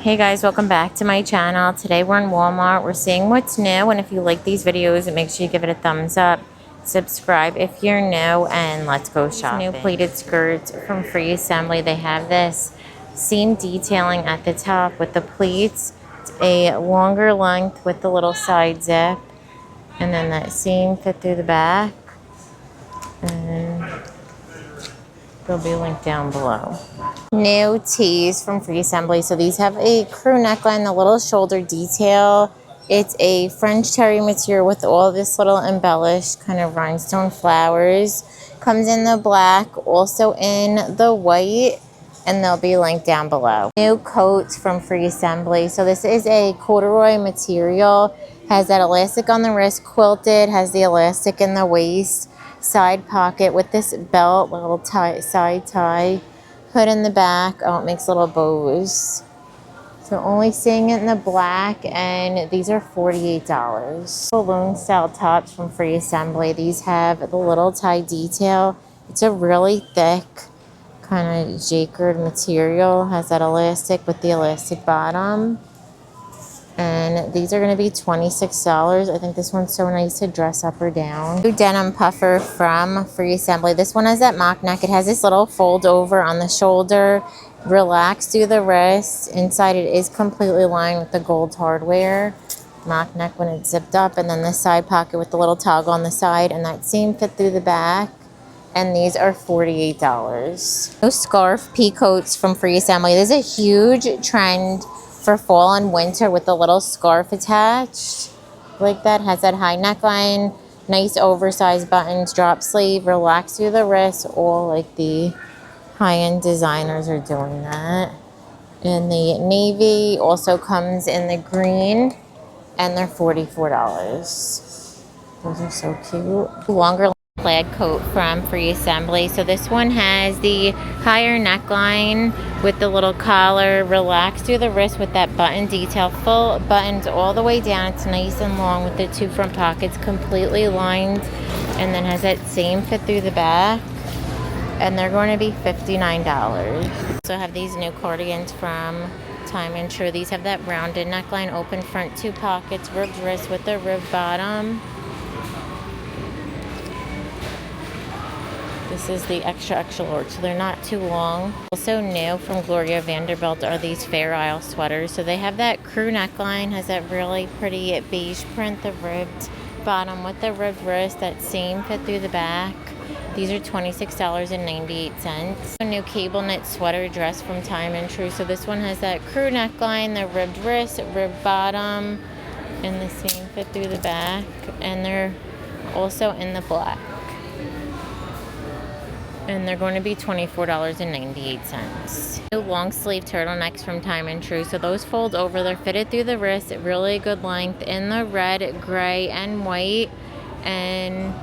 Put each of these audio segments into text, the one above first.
Hey guys, welcome back to my channel. Today we're in Walmart. We're seeing what's new, and if you like these videos, make sure you give it a thumbs up. Subscribe if you're new, and let's go shopping. New pleated skirts from Free Assembly. They have this seam detailing at the top with the pleats. It's a longer length with the little side zip, and then that seam fit through the back. And they'll be linked down below. New tees from Free Assembly. So these have a crew neckline, the little shoulder detail. It's a French terry material with all this little embellished kind of rhinestone flowers. Comes in the black, also in the white, and they'll be linked down below. New coats from Free Assembly. So this is a corduroy material. Has that elastic on the wrist, quilted, has the elastic in the waist. Side pocket with this belt, little side tie, hood in the back. Oh, it makes little bows. So only seeing it in the black, and these are $48. Balloon style tops from Free Assembly. These have the little tie detail. It's a really thick kind of jacquard material. Has that elastic with the elastic bottom. And these are going to be $26. I think this one's so nice to dress up or down. New denim puffer from Free Assembly. This one has that mock neck. It has this little fold over on the shoulder. Relax through the wrist. Inside it is completely lined with the gold hardware. Mock neck when it's zipped up. And then the side pocket with the little toggle on the side. And that seam fit through the back. And these are $48. New scarf peacoats from Free Assembly. This is a huge trend for fall and winter with the little scarf attached like that. Has that high neckline, nice oversized buttons, drop sleeve, relax through the wrist. All like the high-end designers are doing that. And the navy also comes in the green, and they're $44. Those are so cute. Longer plaid coat from Free Assembly. So this one has the higher neckline with the little collar, relax through the wrist with that button detail, full buttons all the way down. It's nice and long with the two front pockets completely lined, and then has that same fit through the back, and they're going to be $59. So I have these new cardigans from Time and True. These have that rounded neckline, open front, two pockets, ribbed wrist with a ribbed bottom. This is the extra large, so they're not too long. Also new from Gloria Vanderbilt are these Fair Isle sweaters. So they have that crew neckline, has that really pretty beige print, the ribbed bottom with the ribbed wrist, that seam fit through the back. These are $26.98. A new cable knit sweater dress from Time and True. So this one has that crew neckline, the ribbed wrist, ribbed bottom, and the seam fit through the back. And they're also in the black. And they're going to be $24.98. New long sleeve turtlenecks from Time and True. So those fold over, they're fitted through the wrist, really good length in the red, gray, and white. And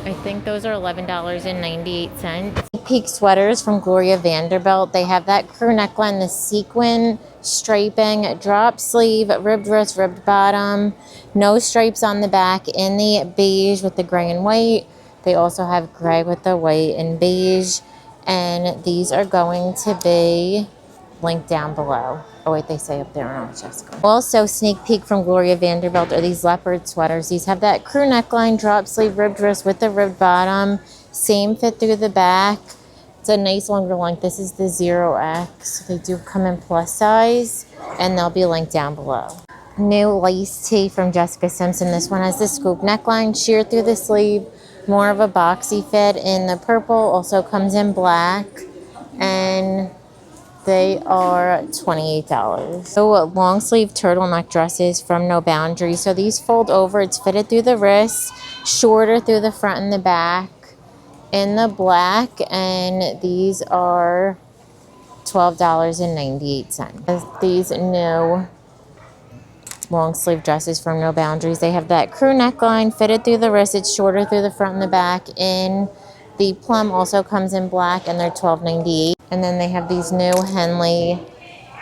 I think those are $11.98. Peak sweaters from Gloria Vanderbilt. They have that crew neckline, the sequin striping, drop sleeve, ribbed wrist, ribbed bottom. No stripes on the back in the beige with the gray and white. They also have gray with the white and beige. And these are going to be linked down below. Oh wait, they say up there. Oh, Jessica. Also, sneak peek from Gloria Vanderbilt are these leopard sweaters. These have that crew neckline, drop sleeve, ribbed wrist with the ribbed bottom. Same fit through the back. It's a nice longer length. This is the 0X. They do come in plus size, and they'll be linked down below. New lace tee from Jessica Simpson. This one has the scoop neckline, sheer through the sleeve. More of a boxy fit in the purple. Also comes in black. And they are $28. So long sleeve turtleneck dresses from No Boundaries. So these fold over. It's fitted through the wrist, shorter through the front and the back in the black. And these are $12.98. These new long sleeve dresses from No Boundaries. They have that crew neckline fitted through the wrist. It's shorter through the front and the back in the plum. Also comes in black, and they're $12.98. And then they have these new Henley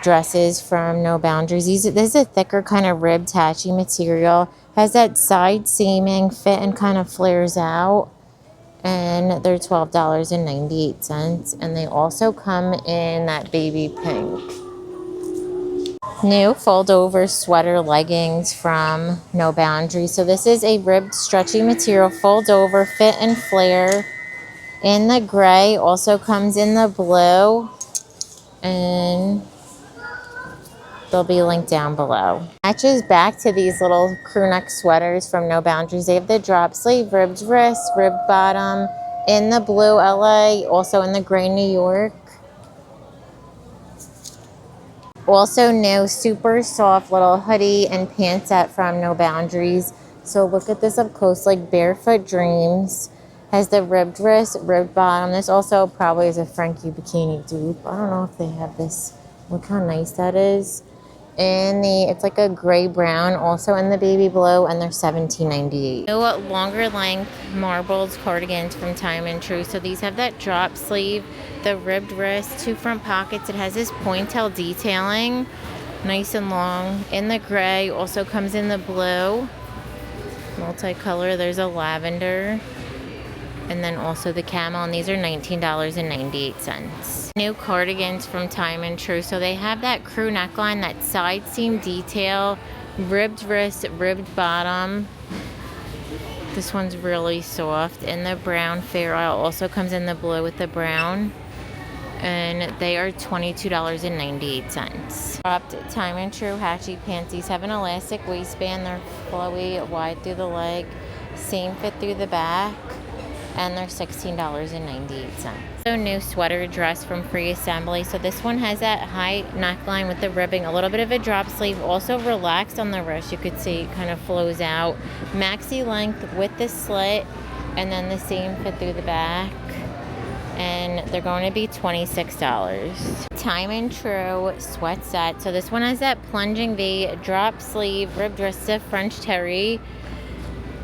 dresses from No Boundaries. This is a thicker kind of ribbed tatchy material. Has that side seaming fit and kind of flares out. And they're $12.98. And they also come in that baby pink. New fold over sweater leggings from No Boundaries. So this is a ribbed stretchy material, fold over, fit and flare in the gray. Also comes in the blue, and they'll be linked down below. Matches back to these little crew neck sweaters from No Boundaries. They have the drop sleeve, ribbed wrist, ribbed bottom in the blue LA, also in the gray New York. Also new super soft little hoodie and pant set from No Boundaries. So look at this up close, like Barefoot Dreams. Has the ribbed wrist, ribbed bottom. This also probably is a Frankie bikini dupe. I don't know if they have this. Look how nice that is. And it's like a gray brown, also in the baby blue, and they're $17.98. New longer length marbled cardigans from Time and True. So these have that drop sleeve, the ribbed wrist, two front pockets. It has this pointel detailing, nice and long, in the gray. Also comes in the blue, multicolor. There's a lavender, and then also the camel, and these are $19.98. New cardigans from Time and True. So they have that crew neckline, that side seam detail, ribbed wrist, ribbed bottom. This one's really soft. In the brown fair isle, also comes in the blue with the brown. And they are $22.98. Cropped Time and True Hatchie pants. These have an elastic waistband. They're flowy, wide through the leg, same fit through the back, and they're $16.98. So new sweater dress from Free Assembly. So this one has that high neckline with the ribbing, a little bit of a drop sleeve, also relaxed on the wrist. You could see it kind of flows out. Maxi length with the slit, and then the same fit through the back. And they're going to be $26. Time and True sweat set. So this one has that plunging V, drop sleeve, ribbed wrist, French terry,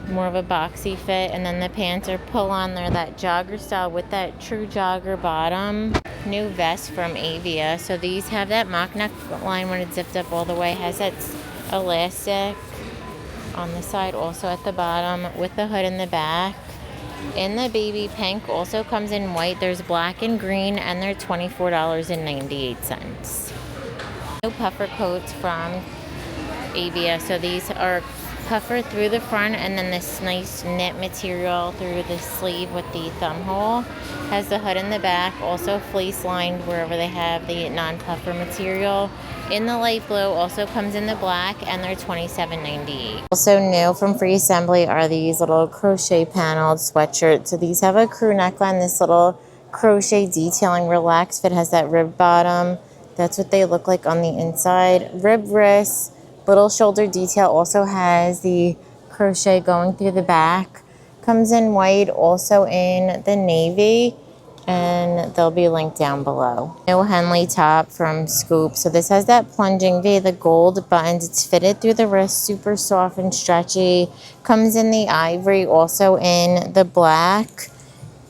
more of a boxy fit, and then the pants are pull on. They're that jogger style with that true jogger bottom. New vest from Avia. So these have that mock neck line when it's zipped up all the way. Has that elastic on the side, also at the bottom, with the hood in the back. In the baby pink, also comes in white. There's black and green, and they're $24.98. New puffer coats from Avia. So these are puffer through the front, and then this nice knit material through the sleeve with the thumb hole. Has the hood in the back, also fleece lined wherever they have the non-puffer material. In the light blue, also comes in the black, and they're $27.98. Also new from Free Assembly are these little crochet paneled sweatshirts. So these have a crew neckline, this little crochet detailing, relaxed fit, has that ribbed bottom. That's what they look like on the inside. Ribbed wrists, little shoulder detail, also has the crochet going through the back. Comes in white, also in the navy, and they'll be linked down below. New Henley top from Scoop. So this has that plunging V, the gold buttons. It's fitted through the wrist, super soft and stretchy. Comes in the ivory, also in the black,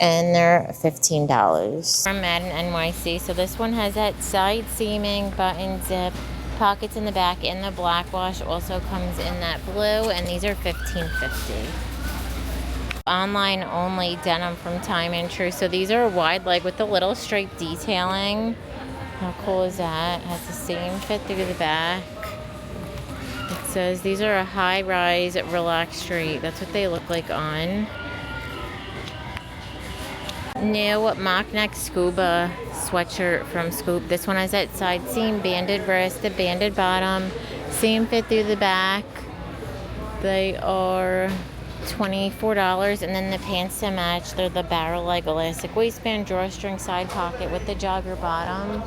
and they're $15. From Madden NYC. So this one has that side seaming button zip, pockets in the back, in the black wash, also comes in that blue, and these are $15.50. Online only denim from Time and True. So these are a wide leg with the little stripe detailing. How cool is that? Has the same fit through the back. It says these are a high rise relaxed straight. That's what they look like on. New mock neck scuba sweatshirt from Scoop. This one has that side seam, banded wrist, the banded bottom, same fit through the back. They are $24, and then the pants to match, they're the barrel leg elastic waistband, drawstring side pocket with the jogger bottom,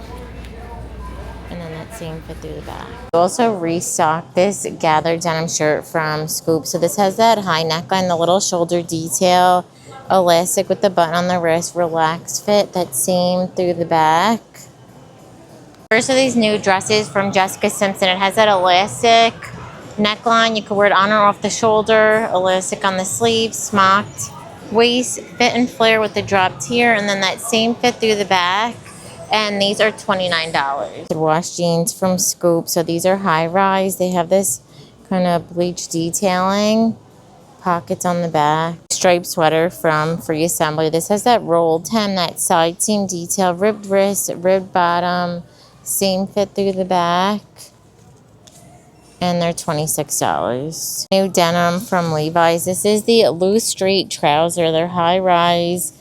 and then that same fit through the back. Also restocked this gathered denim shirt from Scoop. So this has that high neckline, the little shoulder detail, elastic with the button on the wrist, relaxed fit, that same through the back. First of these new dresses from Jessica Simpson. It has that elastic neckline. You can wear it on or off the shoulder, elastic on the sleeve, smocked waist, fit and flare with the dropped here, and then that same fit through the back. And these are $29. Wash jeans from Scoop. So these are high rise. They have this kind of bleach detailing, pockets on the back. Striped sweater from Free Assembly. This has that rolled hem, that side seam detail, ribbed wrist, ribbed bottom, same fit through the back. and they're $26. New denim from Levi's. This is the loose straight trouser. They're high rise,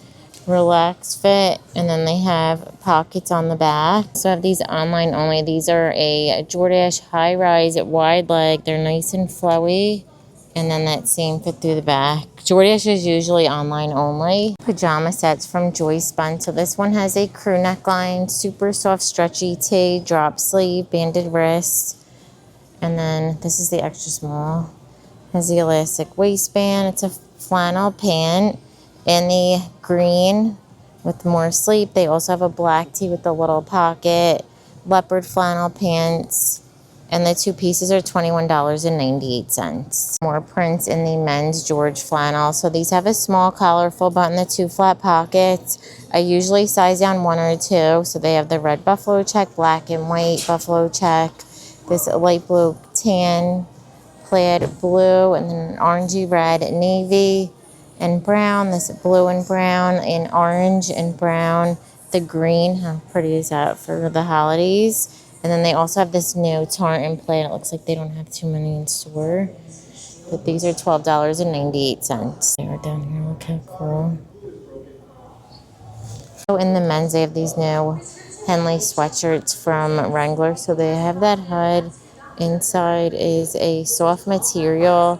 relaxed fit, and then they have pockets on the back. So I have these online only. These are a Jordache high rise wide leg. They're nice and flowy, and then that seam fit through the back. Jordache is usually online only. Pajama sets from Joy Spun. So this one has a crew neckline, super soft stretchy tee, drop sleeve, banded wrist. And then this is the extra small. Has the elastic waistband. It's a flannel pant in the green with more sleep. They also have a black tee with a little pocket, leopard flannel pants, and the two pieces are $21.98. More prints in the men's George flannel. So these have a small collar, full button, the two flat pockets. I usually size down 1 or 2. So they have the red buffalo check, black and white buffalo check, this light blue tan, plaid blue, and then an orangey red, navy and brown, this blue and brown, and orange and brown, the green. How pretty is that for the holidays? And then they also have this new tartan plaid. It looks like they don't have too many in store, but these are $12.98. They are down here. Look how cool. So in the men's, they have these new Henley sweatshirts from Wrangler. So they have that hood. Inside is a soft material.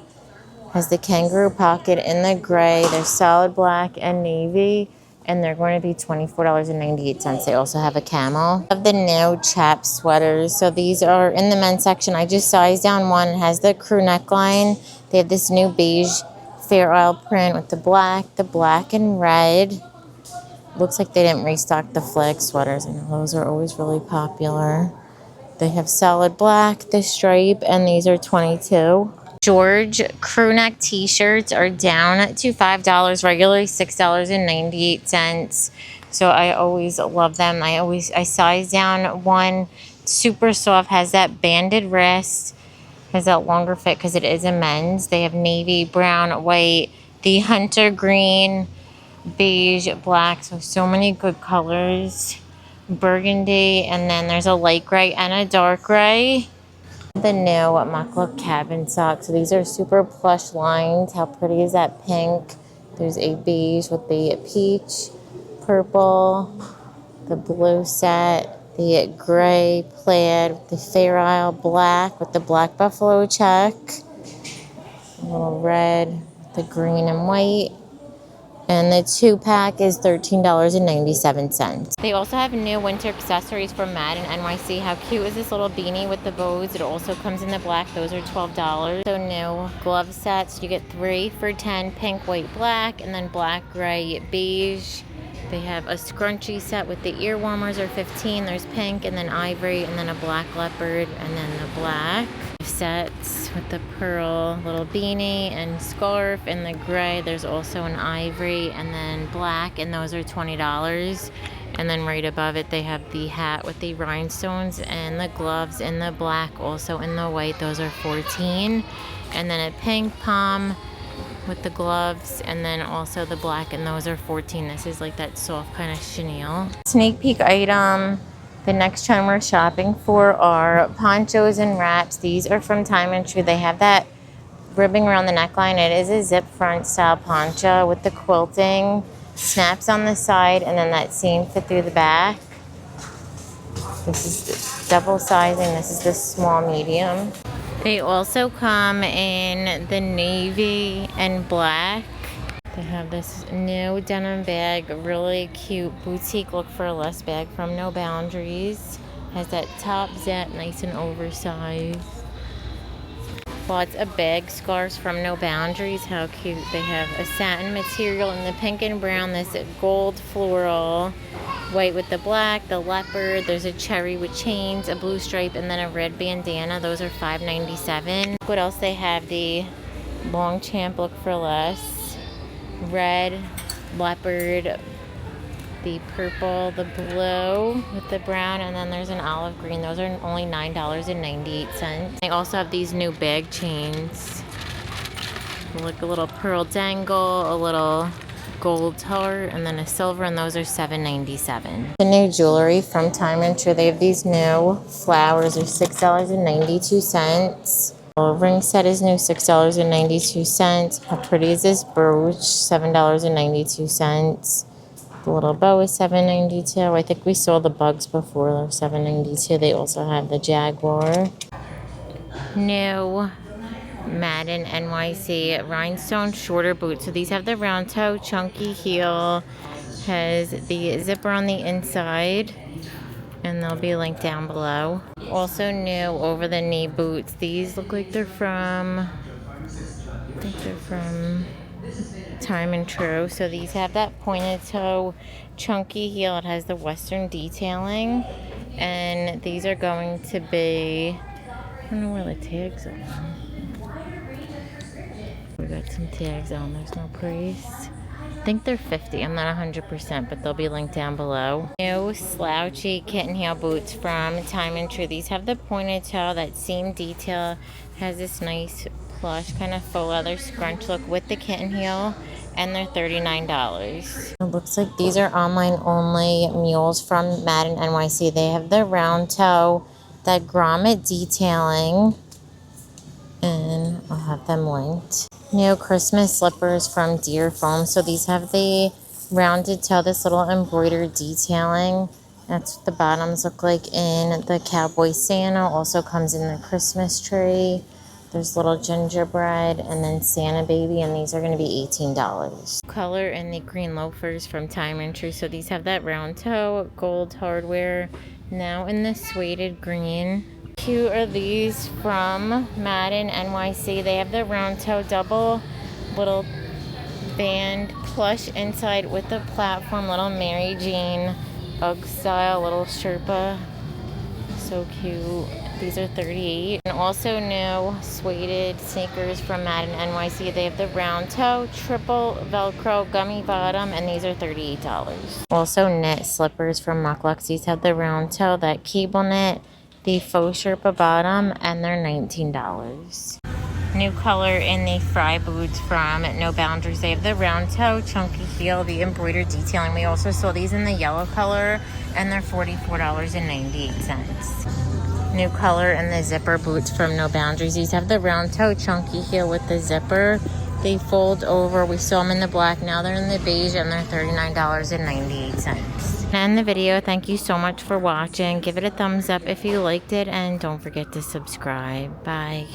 Has the kangaroo pocket in the gray. They're solid black and navy, and they're going to be $24.98. They also have a camel. Of the new chap sweaters. So these are in the men's section. I just sized down one. It has the crew neckline. They have this new beige Fair Isle print with the black and red. Looks like they didn't restock the flag sweaters. I know those are always really popular. They have solid black, the stripe, and these are $22. George crew neck t-shirts are down to $5, regularly $6.98. So I always love them. I size down one, super soft, has that banded wrist, has that longer fit because it is a men's. They have navy, brown, white, the hunter green, beige, black, so many good colors. Burgundy, and then there's a light gray and a dark gray. The new Muckluck cabin socks. So these are super plush lined. How pretty is that pink? There's a beige with the peach, purple, the blue set, the gray plaid, the Fair Isle black with the black buffalo check, a little red, the green and white. And the 2-pack is $13.97. They also have new winter accessories from Madden NYC. How cute is this little beanie with the bows? It also comes in the black. Those are $12. So new glove sets. You get 3 for $10. Pink, white, black, and then black, gray, beige. They have a scrunchie set with the ear warmers are $15. There's pink, and then ivory, and then a black leopard, and then the black. Sets with the pearl little beanie and scarf, and the gray. There's also an ivory and then black, and those are $20. And then right above it they have the hat with the rhinestones and the gloves in the black, also in the white. Those are $14. And then a pink pom with the gloves, and then also the black, and those are $14. This is like that soft kind of chenille. Sneak peek item. The next trend we're shopping for are ponchos and wraps. These are from Time and True. They have that ribbing around the neckline. It is a zip front style poncho with the quilting, snaps on the side, and then that seam fit through the back. This is double sizing. This is the small medium. They also come in the navy and black. They have this new denim bag, really cute boutique look for a less bag from No Boundaries. Has that top zip, nice and oversized. Lots of bag scarves from No Boundaries. How cute. They have a satin material in the pink and brown, this gold floral, white with the black, the leopard. There's a cherry with chains, a blue stripe, and then a red bandana. Those are $5.97. What else they have? The long champ look for less. Red, leopard, the purple, the blue with the brown, and then there's an olive green. Those are only $9.98. They also have these new bag chains. Like a little pearl dangle, a little gold color, and then a silver, and those are $7.97. The new jewelry from Time and True, they have these new flowers are $6.92. The ring set is new, $6.92. How pretty is this brooch? $7.92. The little bow is $7.92. I think we saw the bugs before, they're $7.92. They also have the Jaguar. New Madden NYC rhinestone shorter boots. So these have the round toe, chunky heel, has the zipper on the inside, and they'll be linked down below. Also new over the knee boots. These look like they're from, I think they're from Time and True. So these have that pointed toe, chunky heel. It has the western detailing, and these are going to be, I don't know where the tags are. We got some tags on. There's no price. I think they're $50. I'm not 100%, but they'll be linked down below. New slouchy kitten heel boots from Time and True. These have the pointed toe, that seam detail. Has this nice plush kind of faux leather scrunch look with the kitten heel, and they're $39. It looks like these are online only mules from Madden NYC. They have the round toe, that grommet detailing, and I'll have them linked. New Christmas slippers from Deer Foam. So these have the rounded toe, this little embroidered detailing. That's what the bottoms look like in the Cowboy Santa. Also comes in the Christmas tree. There's little gingerbread and then Santa baby, and these are going to be $18. Color in the green loafers from Time and True. So these have that round toe, gold hardware, now in the suede green. Cute are these from Madden NYC. They have the round toe double little band plush inside with the platform, little Mary Jane Ugg style little Sherpa. So cute. These are $38. And also new suede sneakers from Madden NYC. They have the round toe, triple Velcro gummy bottom, and these are $38. Also knit slippers from Mucklucks. These have the round toe, that cable knit, the faux Sherpa bottom, and they're $19. New color in the fry boots from No Boundaries. They have the round toe, chunky heel, the embroidered detailing. We also saw these in the yellow color, and they're $44.98. New color in the zipper boots from No Boundaries. These have the round toe, chunky heel with the zipper. They fold over. We saw them in the black. Now they're in the beige, and they're $39.98. To end the video, thank you so much for watching. Give it a thumbs up if you liked it, and don't forget to subscribe. Bye.